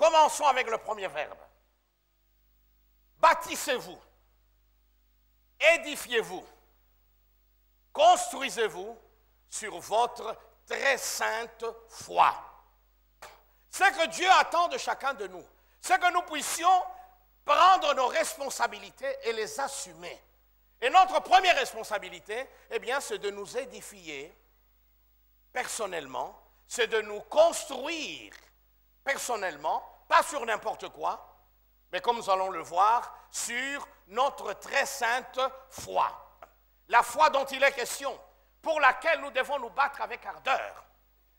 Commençons avec le premier verbe. Bâtissez-vous, édifiez-vous, construisez-vous sur votre très sainte foi. Ce que Dieu attend de chacun de nous, c'est que nous puissions prendre nos responsabilités et les assumer. Et notre première responsabilité, eh bien, c'est de nous édifier personnellement, c'est de nous construire personnellement, pas sur n'importe quoi, mais comme nous allons le voir, sur notre très sainte foi. La foi dont il est question, pour laquelle nous devons nous battre avec ardeur.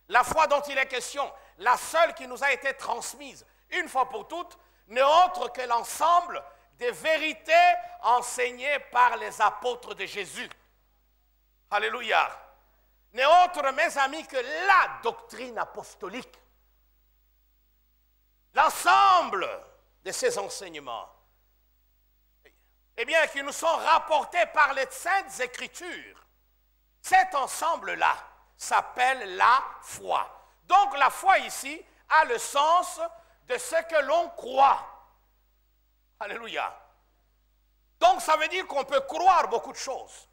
La foi dont il est question, la seule qui nous a été transmise, une fois pour toutes, n'est autre que l'ensemble des vérités enseignées par les apôtres de Jésus. Alléluia. N'est autre, mes amis, que la doctrine apostolique. L'ensemble de ces enseignements, eh bien, qui nous sont rapportés par les Saintes Écritures, cet ensemble-là s'appelle la foi. Donc, la foi ici a le sens de ce que l'on croit. Alléluia. Donc, ça veut dire qu'on peut croire beaucoup de choses.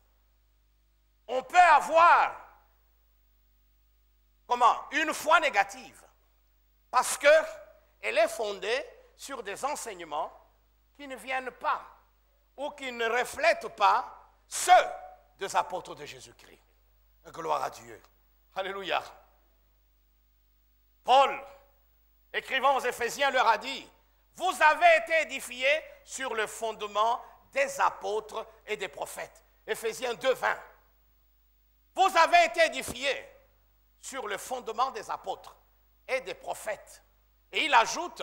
On peut avoir, une foi négative, parce qu'elle est fondée sur des enseignements qui ne viennent pas ou qui ne reflètent pas ceux des apôtres de Jésus-Christ. Gloire à Dieu. Alléluia. Paul, écrivant aux Éphésiens, leur a dit: vous avez été édifiés sur le fondement des apôtres et des prophètes. Éphésiens 2, 20. Vous avez été édifiés sur le fondement des apôtres et des prophètes. Et il ajoute,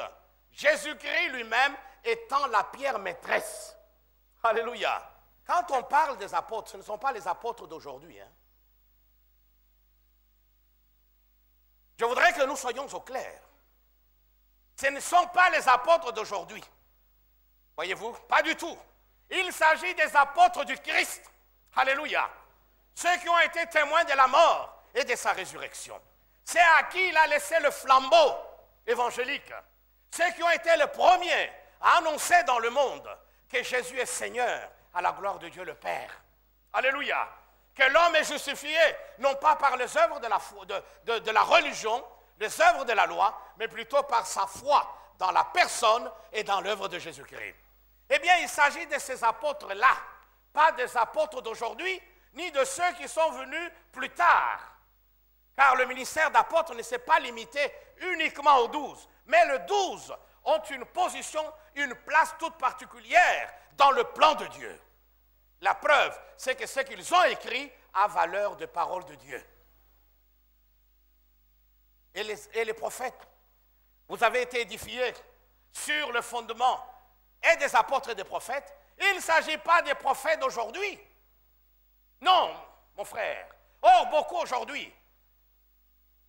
Jésus-Christ lui-même étant la pierre maîtresse. Alléluia. Quand on parle des apôtres, ce ne sont pas les apôtres d'aujourd'hui. Je voudrais que nous soyons au clair. Ce ne sont pas les apôtres d'aujourd'hui. Voyez-vous? Pas du tout. Il s'agit des apôtres du Christ. Alléluia. Ceux qui ont été témoins de la mort et de sa résurrection. C'est à qui il a laissé le flambeau évangélique. Ceux qui ont été les premiers à annoncer dans le monde que Jésus est Seigneur à la gloire de Dieu le Père. Alléluia. Que l'homme est justifié, non pas par les œuvres de la religion, les œuvres de la loi, mais plutôt par sa foi dans la personne et dans l'œuvre de Jésus-Christ. Eh bien, il s'agit de ces apôtres-là, pas des apôtres d'aujourd'hui, ni de ceux qui sont venus plus tard. Car le ministère d'apôtre ne s'est pas limité uniquement aux 12, mais les 12 ont une position, une place toute particulière dans le plan de Dieu. La preuve, c'est que ce qu'ils ont écrit a valeur de parole de Dieu. Et les prophètes, vous avez été édifiés sur le fondement et des apôtres et des prophètes. Il ne s'agit pas des prophètes d'aujourd'hui. Non, mon frère. Or, beaucoup aujourd'hui,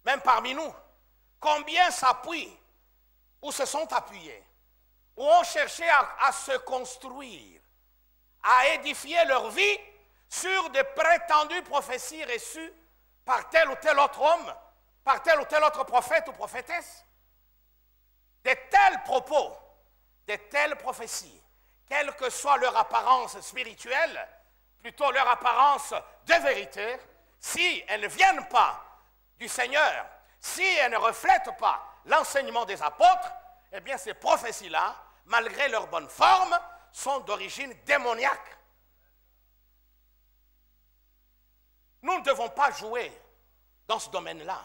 même parmi nous, combien s'appuient ou se sont appuyés, ou ont cherché à se construire, à édifier leur vie sur de prétendues prophéties reçues par tel ou tel autre homme, par tel ou tel autre prophète ou prophétesse. De tels propos, de telles prophéties, quelle que soit leur apparence spirituelle, plutôt leur apparence de vérité, si elles ne viennent pas du Seigneur, si elles ne reflètent pas l'enseignement des apôtres, eh bien ces prophéties-là, malgré leur bonne forme, sont d'origine démoniaque. Nous ne devons pas jouer dans ce domaine-là.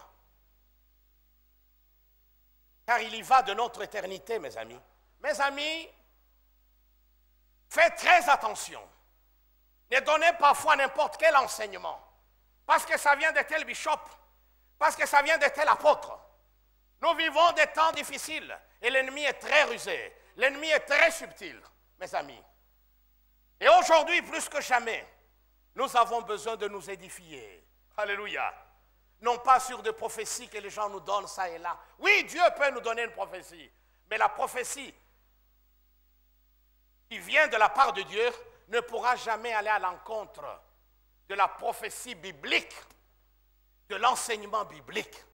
Car il y va de notre éternité, mes amis. Mes amis, faites très attention. Ne donnez parfois n'importe quel enseignement. Parce que ça vient de tel bishop. Parce que ça vient de tel apôtre. Nous vivons des temps difficiles. Et l'ennemi est très rusé. L'ennemi est très subtil, mes amis. Et aujourd'hui, plus que jamais, nous avons besoin de nous édifier. Alléluia. Non pas sur des prophéties que les gens nous donnent ça et là. Oui, Dieu peut nous donner une prophétie. Mais la prophétie qui vient de la part de Dieu ne pourra jamais aller à l'encontre de la prophétie biblique, de l'enseignement biblique.